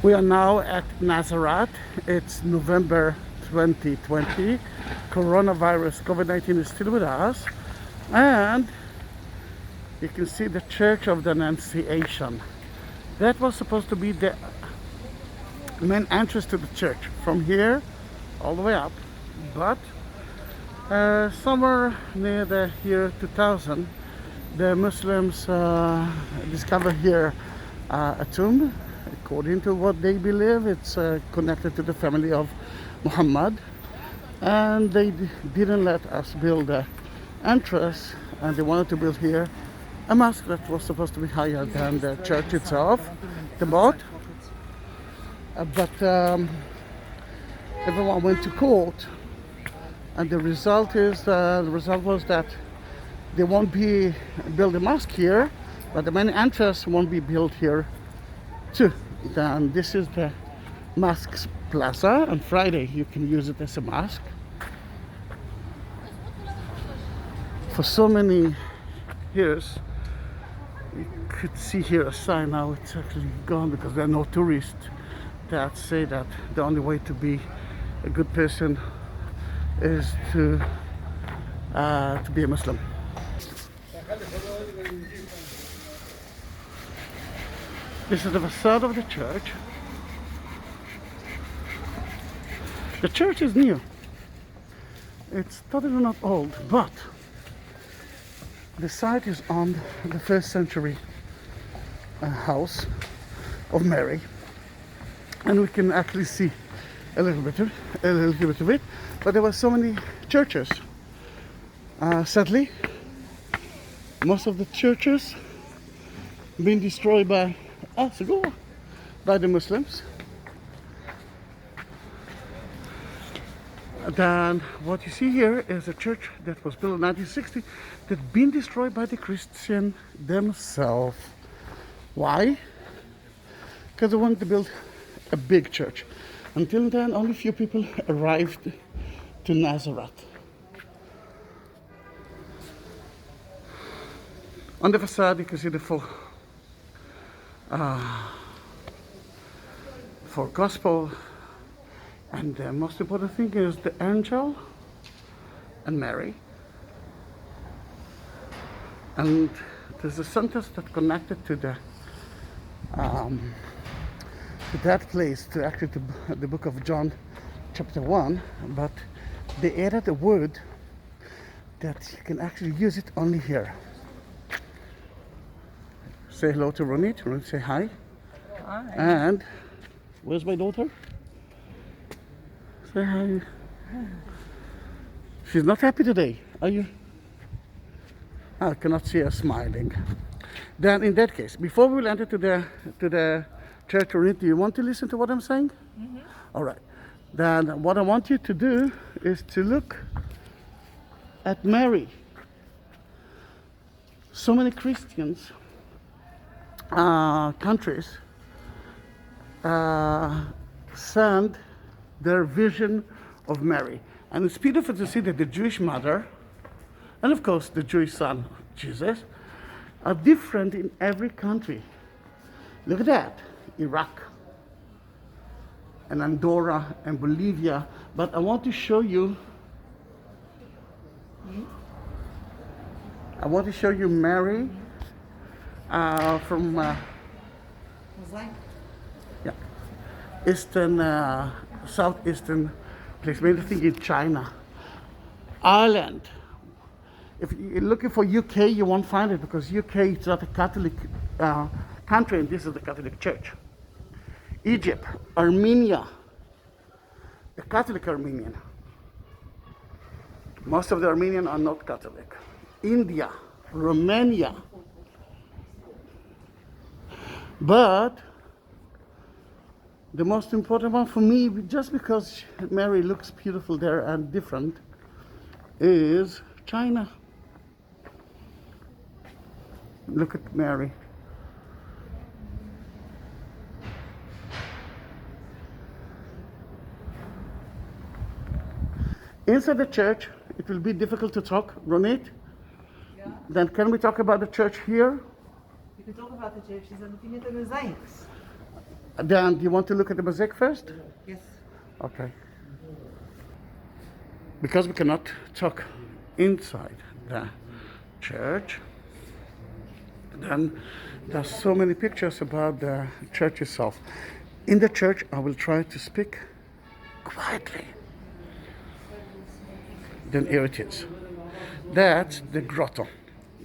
We are now at Nazareth. It's November 2020. Coronavirus, COVID-19 is still with us. And you can see the Church of the Annunciation. That was supposed to be the main entrance to the church from here all the way up. But somewhere near the year 2000, the Muslims discovered here a tomb. According to what they believe, it's connected to the family of Muhammad, and they didn't let us build the entrance, and they wanted to build here a mosque that was supposed to be higher than the church itself, the moat. But everyone went to court, and the result was that they won't be build a mosque here, but the main entrance won't be built here too. Then this is the mosque's plaza. On Friday you can use it as a mosque. For so many years you could see here a sign. Now it's actually gone because there are no tourists that say that the only way to be a good person is to be a Muslim. This is the facade of the church. The church is new. It's totally not old, but the site is on the first century house of Mary, and we can actually see a little bit of it. But there were so many churches. Sadly, most of the churches been destroyed by the Muslims. Then what you see here is a church that was built in 1960 that's been destroyed by the Christians themselves. Why? Because they wanted to build a big church. Until then, only few people arrived to Nazareth. On the facade you can see the full for gospel, and the most important thing is the angel and Mary, and there's a sentence that connected to the to that place, to actually to the book of John chapter 1, but they added a word that you can actually use it only here. Say hello to Ronit. Ronit, say hi. Hi. And where's my daughter? Say hi. She's not happy today, are you? I cannot see her smiling. Then in that case, before we will enter to the church, Ronit, do you want to listen to what I'm saying? Mm-hmm. All right. Then what I want you to do is to look at Mary. So many Christians countries send their vision of Mary, and it's beautiful to see that the Jewish mother and of course the Jewish son Jesus are different in every country. Look at that, Iraq and Andorra and Bolivia. But I want to show you Mary from eastern, southeastern place. Maybe think in China, Ireland. If you're looking for UK, you won't find it because UK is not a Catholic country, and this is the Catholic Church. Egypt, Armenia, the Catholic Armenian. Most of the Armenians are not Catholic. India, Romania. But the most important one for me, just because Mary looks beautiful there and different, is China. Look at Mary. Inside the church, it will be difficult to talk. Ronit? Yeah. Then can we talk about the church here? You can talk about the church. She's looking at the mosaics. Dan, do you want to look at the mosaic first? Yes. Okay. Because we cannot talk inside the church, then there's so many pictures about the church itself. In the church, I will try to speak quietly. Then here it is. That's the grotto,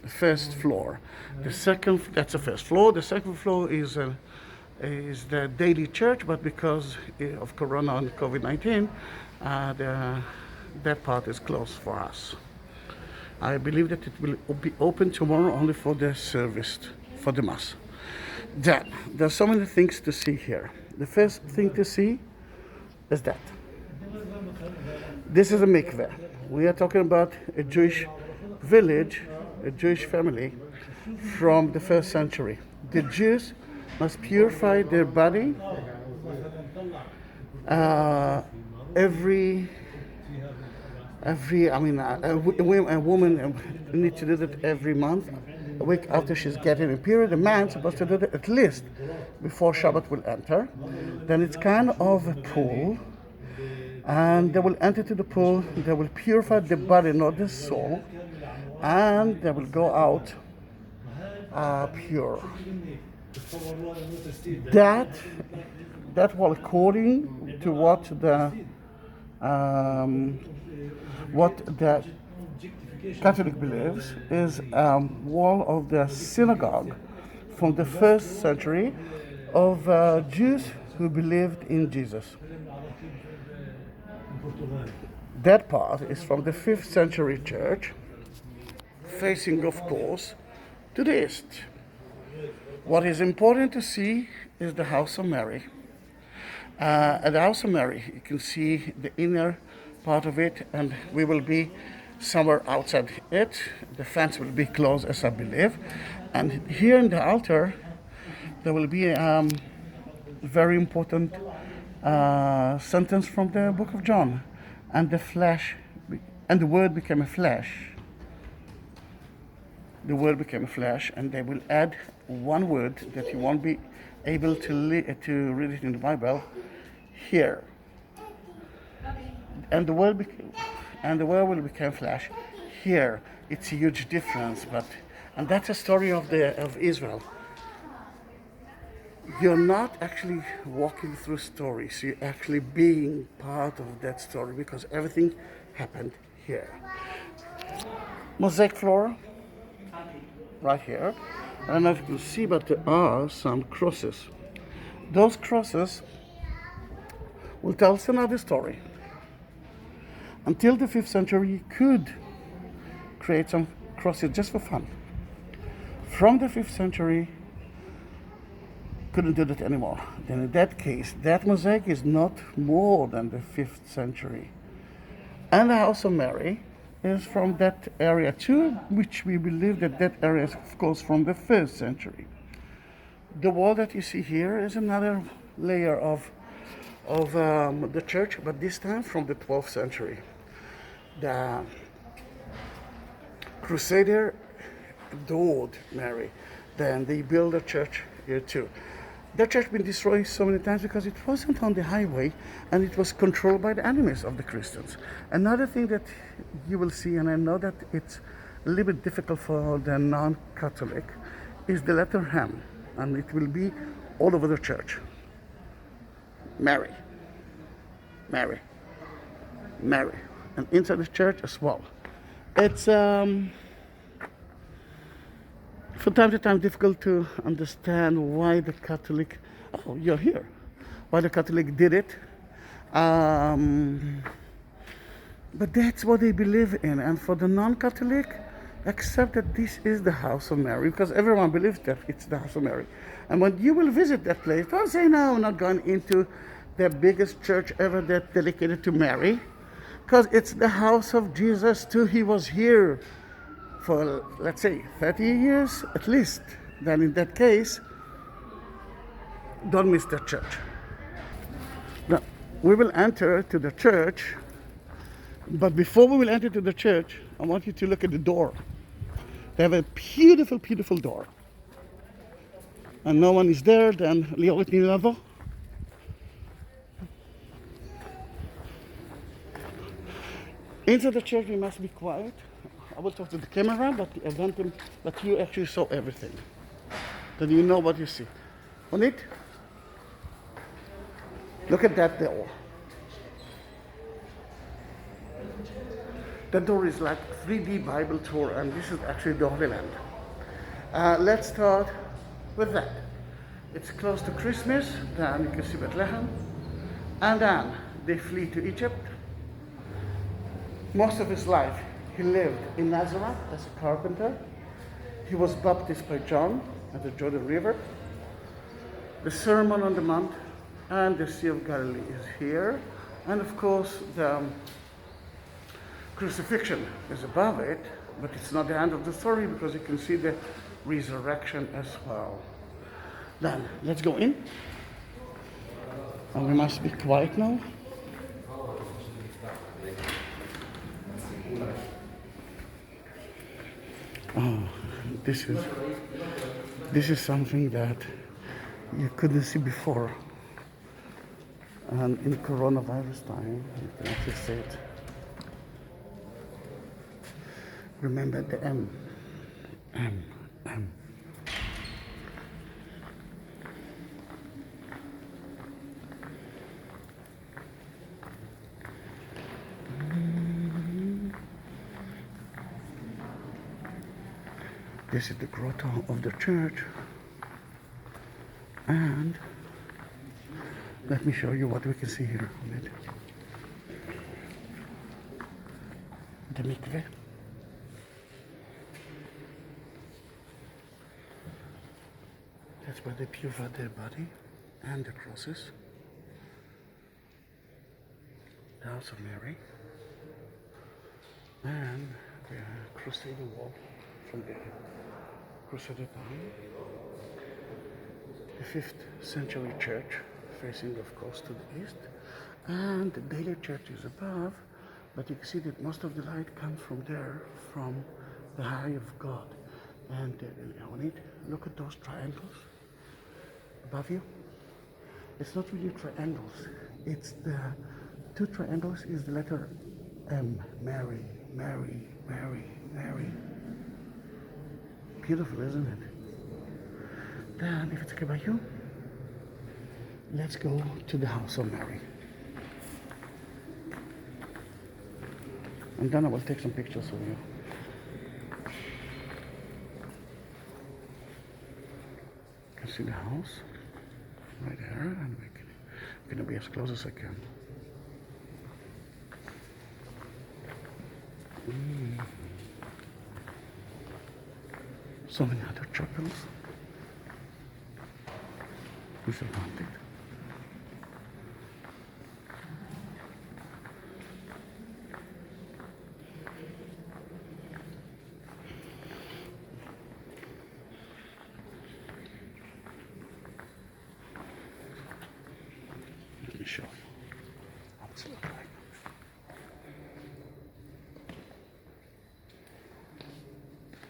the first floor. That's the first floor. The second floor is the daily church, but because of Corona and COVID-19, that part is closed for us. I believe that it will be open tomorrow only for the service, for the Mass. Then, there's so many things to see here. The first thing to see is that. This is a mikveh. We are talking about a Jewish village, a Jewish family from the first century. The Jews must purify their body a woman needs to do that every month, a week after she's getting a period. A man's supposed to do that at least before Shabbat will enter. Then it's kind of a pool, and they will enter to the pool, they will purify the body, not the soul, and they will go out pure. That will, according to what the Catholic believes, is wall of the synagogue from the first century of Jews who believed in Jesus. That part is from the 5th century church, facing, of course, to the east. What is important to see is the House of Mary. At the House of Mary, you can see the inner part of it, and we will be somewhere outside it. The fence will be closed, as I believe. And here in the altar, there will be a very important sentence from the book of John. And the Word became a flesh. The Word became a flesh, and they will add one word that you won't be able to read it in the Bible here. And the Word will become flesh. Here, it's a huge difference, and that's a story of Israel. You're not actually walking through stories, you're actually being part of that story, because everything happened here. Mosaic floor, right here. I don't know if you can see, but there are some crosses. Those crosses will tell us another story. Until the 5th century, you could create some crosses just for fun. From the 5th century, couldn't do that anymore. Then in that case, that mosaic is not more than the 5th century. And the House of Mary is from that area too, which we believe that area is, of course, from the 1st century. The wall that you see here is another layer of the church, but this time from the 12th century. The Crusader adored Mary. Then they built a church here too. The church been destroyed so many times because it wasn't on the highway and it was controlled by the enemies of the Christians. Another thing that you will see, and I know that it's a little bit difficult for the non-Catholic, is the letter M, and it will be all over the church. Mary, Mary, Mary, and inside the church as well. It's from time to time difficult to understand why the Catholic, oh, you're here, why the Catholic did it. But that's what they believe in. And for the non-Catholic, accept that this is the House of Mary, because everyone believes that it's the House of Mary. And when you will visit that place, don't say, no, I'm not going into the biggest church ever that dedicated to Mary, because it's the house of Jesus too. He was here for, let's say, 30 years at least. Then in that case, don't miss the church. Now, we will enter to the church, but before we will enter to the church, I want you to look at the door. They have a beautiful, beautiful door. And no one is there, then לראות נלבוא. Inside the church we must be quiet. I will talk to the camera, but I want them that you actually saw everything. That you know what you see. On it? Look at that door. That door is like 3D Bible tour, and this is actually the Holy Land. Let's start with that. It's close to Christmas, then you can see Bethlehem, and then they flee to Egypt. Most of his life he lived in Nazareth as a carpenter. He was baptized by John at the Jordan River. The Sermon on the Mount and the Sea of Galilee is here, and of course the crucifixion is above it, but it's not the end of the story because you can see the resurrection as well. Then let's go in, and we must be quiet now. Oh, this is something that you couldn't see before, and in coronavirus time you can actually see it. Remember the M. This is the grotto of the church, and let me show you what we can see here on it. The mikveh. That's where they purify their body and the crosses. The house of Mary, and the Crusader wall from the Crusader time. The 5th century church, facing of course to the east, and the daily church is above, but you can see that most of the light comes from there, from the eye of God. And on it, look at those triangles above you. It's not really triangles, it's the two triangles is the letter M. Mary, Mary, Mary, Mary. Beautiful, isn't it? Then, if it's okay by you, let's go to the house of Mary. And then I will take some pictures of you. You can see the house right there, and we're going to be as close as I can. So many other chapels. We surround it. Let me show you how it's looking like.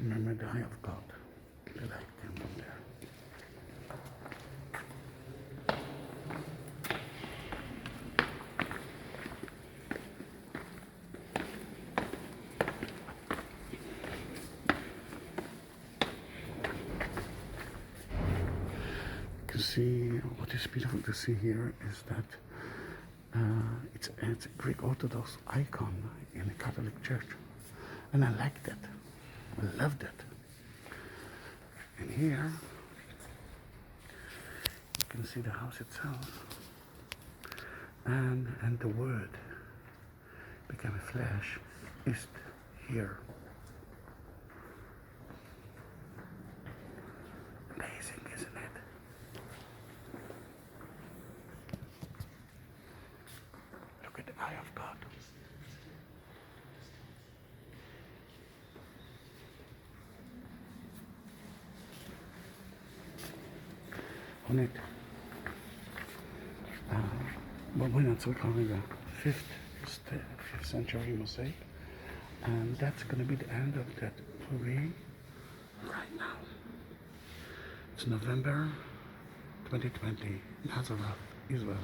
Remember the eye of God. The light came from there. You can see what is beautiful to see here is that it's a Greek Orthodox icon in the Catholic Church, and I like that. I loved it. And here you can see the house itself, and the Word became a flesh is here. Amazing, isn't it? Look at the eye of God. On it. But we're not so calling the 5th century mosaic, and that's going to be the end of that movie right now. It's November 2020, Nazareth, Israel.